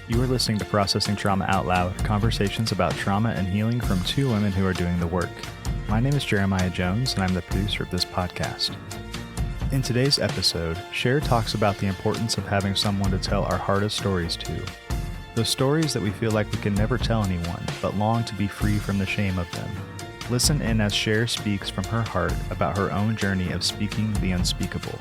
You are listening to Processing Trauma Out Loud, conversations about trauma and healing from two women who are doing the work. My name is Jeremiah Jones, and I'm the producer of this podcast. In today's episode, Cher talks about the importance of having someone to tell our hardest stories to. Those stories that we feel like we can never tell anyone, but long to be free from the shame of them. Listen in as Cher speaks from her heart about her own journey of speaking the unspeakable.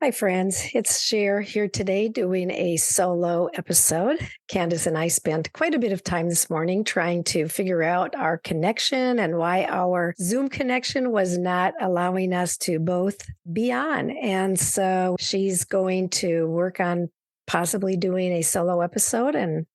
Hi, friends. It's Cher here today doing a solo episode. Candace and I spent quite a bit of time this morning trying to figure out our connection and why our Zoom connection was not allowing us to both be on. And so she's going to work on possibly doing a solo episode, and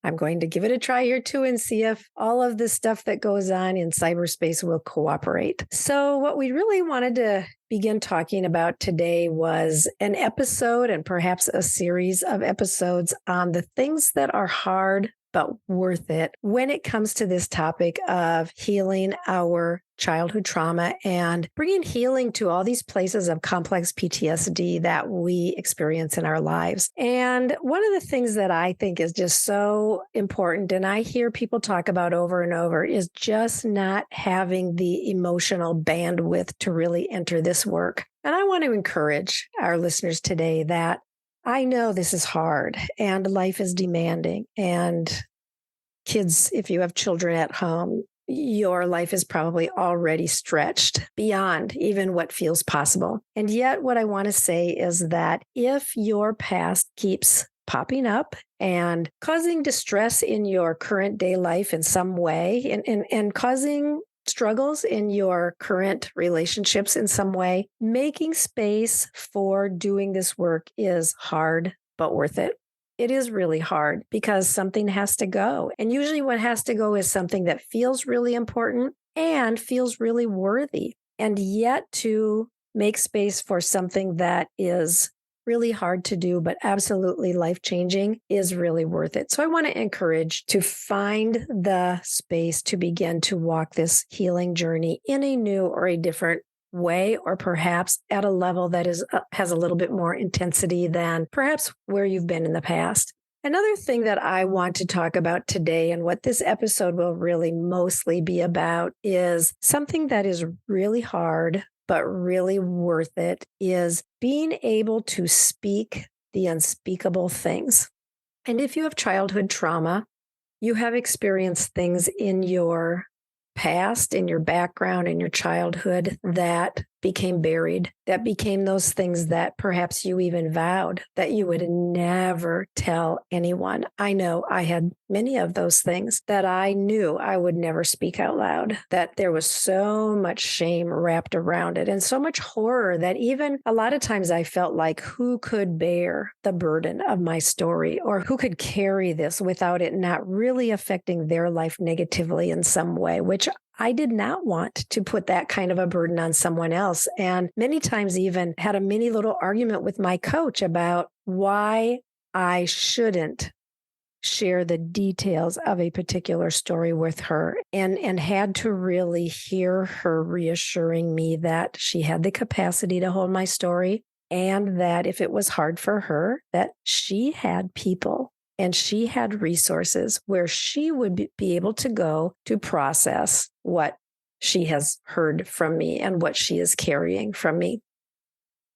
I'm going to give it a try here too and see if all of the stuff that goes on in cyberspace will cooperate. So what we really wanted to begin talking about today was an episode and perhaps a series of episodes on the things that are hard but worth it when it comes to this topic of healing our childhood trauma and bringing healing to all these places of complex PTSD that we experience in our lives. And one of the things that I think is just so important, and I hear people talk about over and over, is just not having the emotional bandwidth to really enter this work. And I want to encourage our listeners today that I know this is hard and life is demanding, and kids, if you have children at home, your life is probably already stretched beyond even what feels possible. And yet what I want to say is that if your past keeps popping up and causing distress in your current day life in some way and causing struggles in your current relationships in some way, making space for doing this work is hard, but worth it. It is really hard because something has to go. And usually what has to go is something that feels really important and feels really worthy. And yet to make space for something that is really hard to do, but absolutely life-changing is really worth it. So I want to encourage to find the space to begin to walk this healing journey in a new or a different way, or perhaps at a level that has a little bit more intensity than perhaps where you've been in the past. Another thing that I want to talk about today, and what this episode will really mostly be about, is something that is really hard but really worth it, is being able to speak the unspeakable things. And if you have childhood trauma, you have experienced things in your past, in your background, in your childhood that became buried, that became those things that perhaps you even vowed that you would never tell anyone. I know I had many of those things that I knew I would never speak out loud, that there was so much shame wrapped around it and so much horror that even a lot of times I felt like, who could bear the burden of my story, or who could carry this without it not really affecting their life negatively in some way, which I did not want to put that kind of a burden on someone else. And many times even had a mini little argument with my coach about why I shouldn't share the details of a particular story with her, and had to really hear her reassuring me that she had the capacity to hold my story, and that if it was hard for her, that she had people and she had resources where she would be able to go to process what she has heard from me and what she is carrying from me.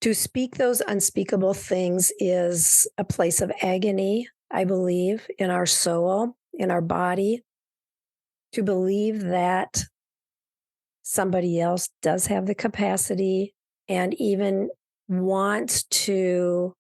To speak those unspeakable things is a place of agony, I believe, in our soul, in our body. To believe that somebody else does have the capacity and even wants to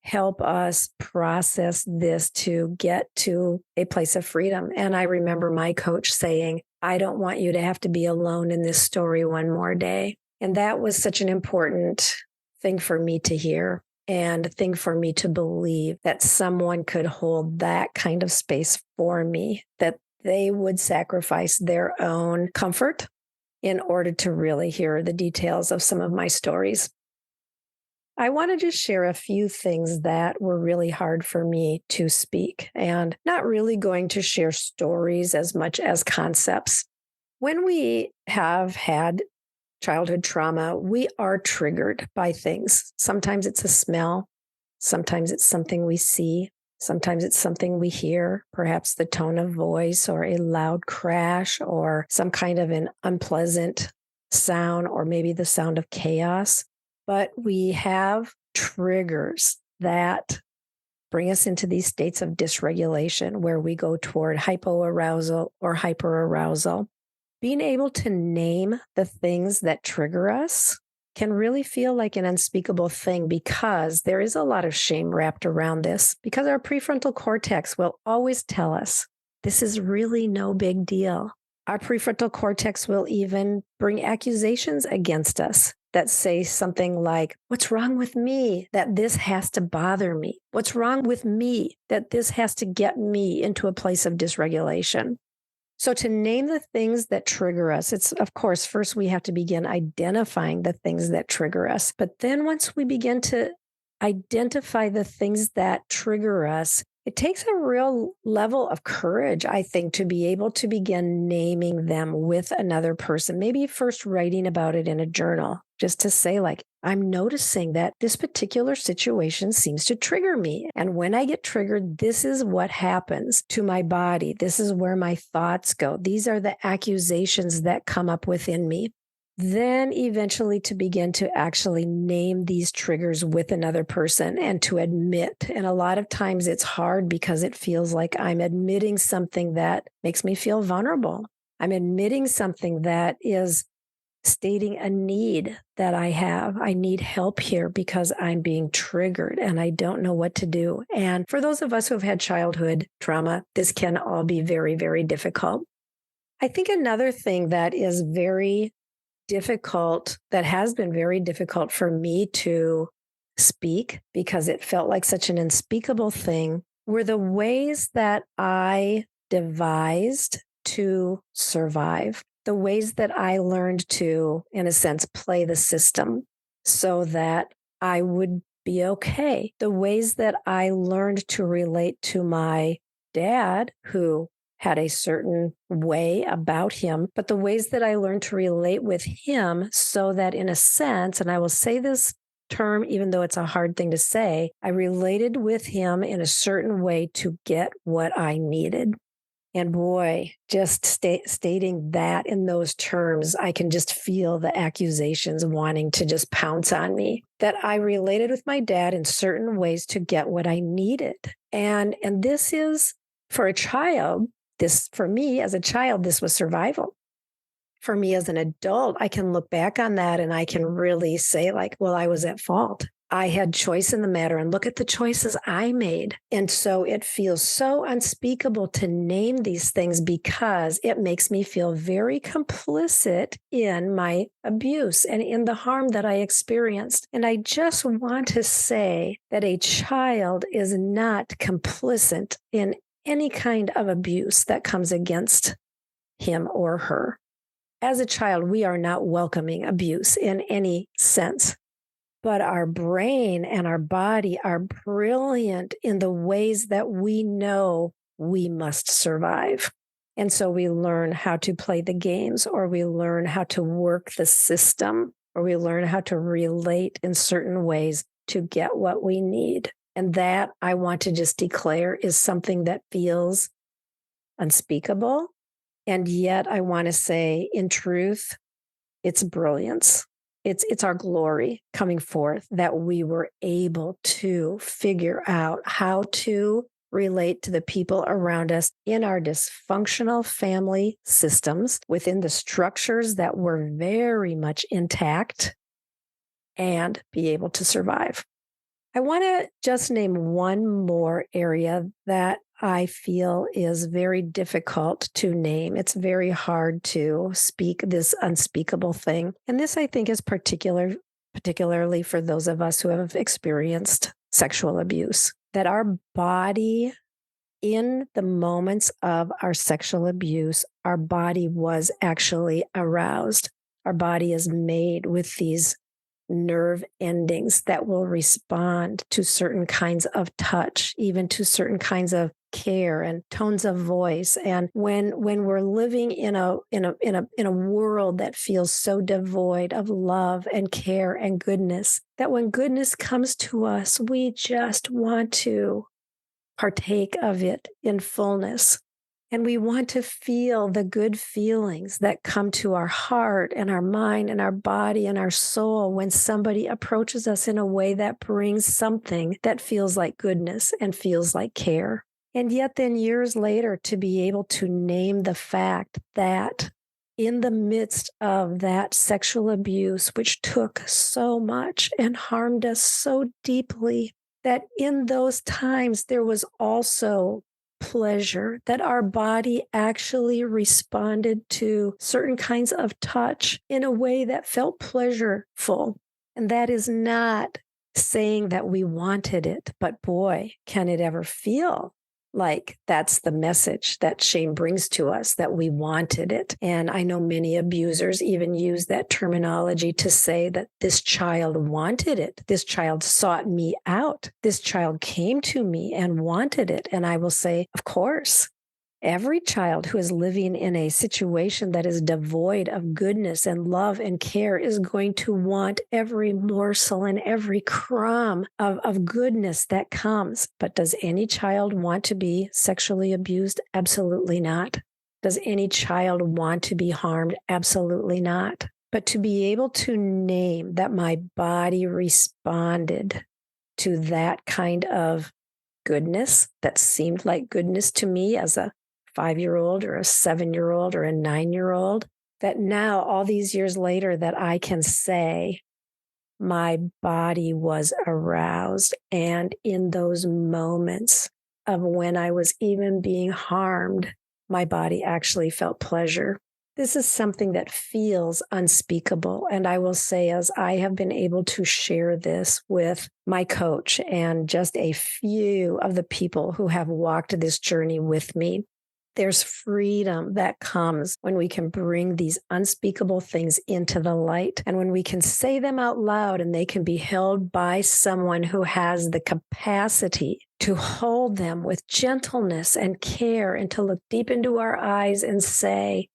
help us process this to get to a place of freedom. And I remember my coach saying, I don't want you to have to be alone in this story one more day. And that was such an important thing for me to hear, and a thing for me to believe, that someone could hold that kind of space for me, that they would sacrifice their own comfort in order to really hear the details of some of my stories. I want to just share a few things that were really hard for me to speak, and not really going to share stories as much as concepts. When we have had childhood trauma, we are triggered by things. Sometimes it's a smell. Sometimes it's something we see. Sometimes it's something we hear, perhaps the tone of voice or a loud crash or some kind of an unpleasant sound or maybe the sound of chaos. But we have triggers that bring us into these states of dysregulation where we go toward hypoarousal or hyperarousal. Being able to name the things that trigger us can really feel like an unspeakable thing because there is a lot of shame wrapped around this, because our prefrontal cortex will always tell us this is really no big deal. Our prefrontal cortex will even bring accusations against us that say something like, what's wrong with me that this has to bother me? What's wrong with me that this has to get me into a place of dysregulation? So to name the things that trigger us, it's, of course, first we have to begin identifying the things that trigger us. But then once we begin to identify the things that trigger us, it takes a real level of courage, I think, to be able to begin naming them with another person, maybe first writing about it in a journal, just to say, like, I'm noticing that this particular situation seems to trigger me. And when I get triggered, this is what happens to my body. This is where my thoughts go. These are the accusations that come up within me. Then eventually to begin to actually name these triggers with another person and to admit. And a lot of times it's hard because it feels like I'm admitting something that makes me feel vulnerable. I'm admitting something that is stating a need that I have. I need help here because I'm being triggered and I don't know what to do. And for those of us who have had childhood trauma, this can all be very, very difficult. I think another thing that is very difficult, that has been very difficult for me to speak because it felt like such an unspeakable thing, were the ways that I devised to survive, the ways that I learned to, in a sense, play the system so that I would be okay, the ways that I learned to relate to my dad, who had a certain way about him, but the ways that I learned to relate with him so that, in a sense, and I will say this term, even though it's a hard thing to say, I related with him in a certain way to get what I needed. And boy, just stating that in those terms, I can just feel the accusations wanting to just pounce on me, that I related with my dad in certain ways to get what I needed. And this is, for a child, for me as a child, this was survival. For me as an adult, I can look back on that and I can really say, like, well, I was at fault. I had choice in the matter and look at the choices I made. And so it feels so unspeakable to name these things because it makes me feel very complicit in my abuse and in the harm that I experienced. And I just want to say that a child is not complicit in any kind of abuse that comes against him or her. As a child, we are not welcoming abuse in any sense. But our brain and our body are brilliant in the ways that we know we must survive. And so we learn how to play the games, or we learn how to work the system, or we learn how to relate in certain ways to get what we need. And that, I want to just declare, is something that feels unspeakable. And yet I want to say, in truth, it's brilliance. It's our glory coming forth that we were able to figure out how to relate to the people around us in our dysfunctional family systems within the structures that were very much intact and be able to survive. I want to just name one more area that I feel is very difficult to name. It's very hard to speak this unspeakable thing. And this, I think, is particularly for those of us who have experienced sexual abuse, that our body, in the moments of our sexual abuse, our body was actually aroused. Our body is made with these nerve endings that will respond to certain kinds of touch, even to certain kinds of care and tones of voice. And when we're living in a world that feels so devoid of love and care and goodness, that when goodness comes to us, we just want to partake of it in fullness. And we want to feel the good feelings that come to our heart and our mind and our body and our soul when somebody approaches us in a way that brings something that feels like goodness and feels like care. And yet then years later, to be able to name the fact that in the midst of that sexual abuse, which took so much and harmed us so deeply, that in those times there was also pleasure, that our body actually responded to certain kinds of touch in a way that felt pleasureful. And that is not saying that we wanted it, but boy, can it ever feel like that's the message that shame brings to us, that we wanted it. And I know many abusers even use that terminology to say that this child wanted it. This child sought me out. This child came to me and wanted it. And I will say, of course, every child who is living in a situation that is devoid of goodness and love and care is going to want every morsel and every crumb of goodness that comes. But does any child want to be sexually abused? Absolutely not. Does any child want to be harmed? Absolutely not. But to be able to name that my body responded to that kind of goodness that seemed like goodness to me as a 5-year-old or a 7-year-old or a 9-year-old, that now all these years later that I can say my body was aroused. And in those moments of when I was even being harmed, my body actually felt pleasure. This is something that feels unspeakable. And I will say, as I have been able to share this with my coach and just a few of the people who have walked this journey with me, there's freedom that comes when we can bring these unspeakable things into the light, and when we can say them out loud and they can be held by someone who has the capacity to hold them with gentleness and care and to look deep into our eyes and say,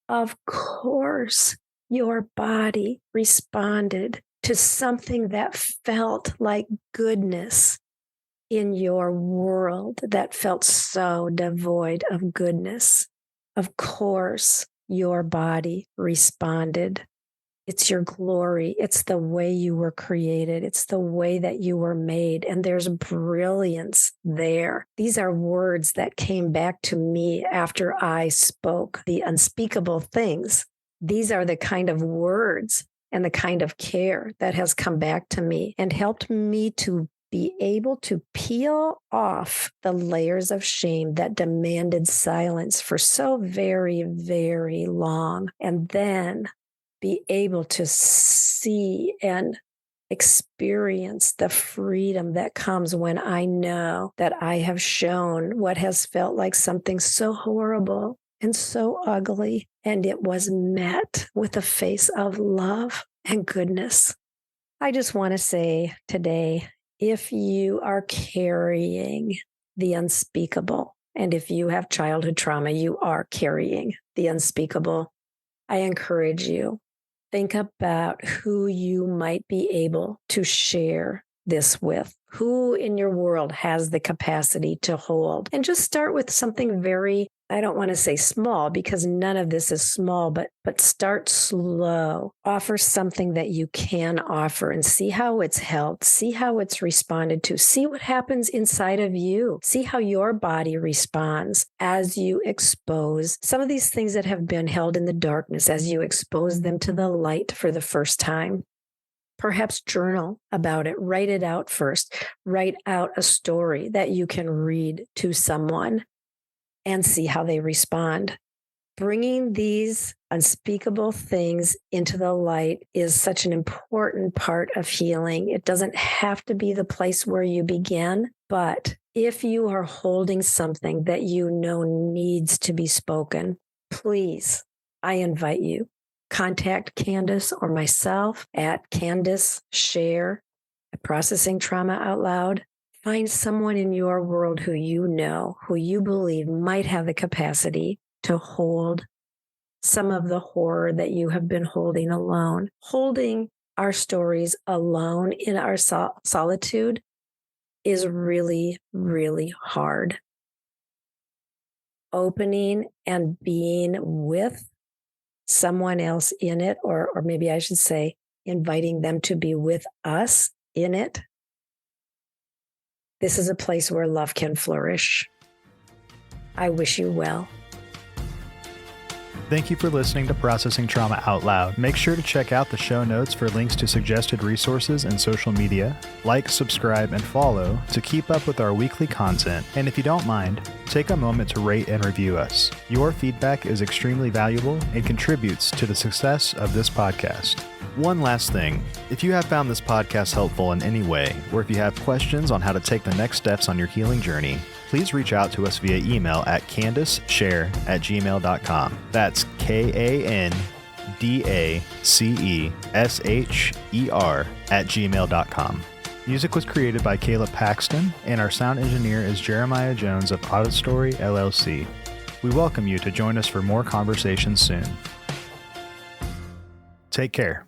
of course, your body responded to something that felt like goodness in your world that felt so devoid of goodness. Of course, your body responded. It's your glory. It's the way you were created. It's the way that you were made. And there's brilliance there. These are words that came back to me after I spoke the unspeakable things. These are the kind of words and the kind of care that has come back to me and helped me to be able to peel off the layers of shame that demanded silence for so very, very long, and then be able to see and experience the freedom that comes when I know that I have shown what has felt like something so horrible and so ugly, and it was met with a face of love and goodness. I just want to say today, if you are carrying the unspeakable, and if you have childhood trauma, you are carrying the unspeakable, I encourage you, think about who you might be able to share this with. Who in your world has the capacity to hold? And just start with something very, I don't want to say small because none of this is small, but start slow. Offer something that you can offer and see how it's held. See how it's responded to. See what happens inside of you. See how your body responds as you expose some of these things that have been held in the darkness, as you expose them to the light for the first time. Perhaps journal about it. Write it out first. Write out a story that you can read to someone and see how they respond. Bringing these unspeakable things into the light is such an important part of healing. It doesn't have to be the place where you begin, but if you are holding something that you know needs to be spoken, please, I invite you, contact Candace or myself at Candace Share at Processing Trauma Out Loud. Find someone in your world who you know, who you believe might have the capacity to hold some of the horror that you have been holding alone. Holding our stories alone in our solitude is really, really hard. Opening and being with someone else in it, or maybe I should say, inviting them to be with us in it. This is a place where love can flourish. I wish you well. Thank you for listening to Processing Trauma Out Loud. Make sure to check out the show notes for links to suggested resources and social media. Like, subscribe, and follow to keep up with our weekly content. And if you don't mind, take a moment to rate and review us. Your feedback is extremely valuable and contributes to the success of this podcast. One last thing, if you have found this podcast helpful in any way, or if you have questions on how to take the next steps on your healing journey, please reach out to us via email at candaceshare@gmail.com. That's KANDACESHER@gmail.com. Music was created by Caleb Paxton, and our sound engineer is Jeremiah Jones of AudioStory LLC. We welcome you to join us for more conversations soon. Take care.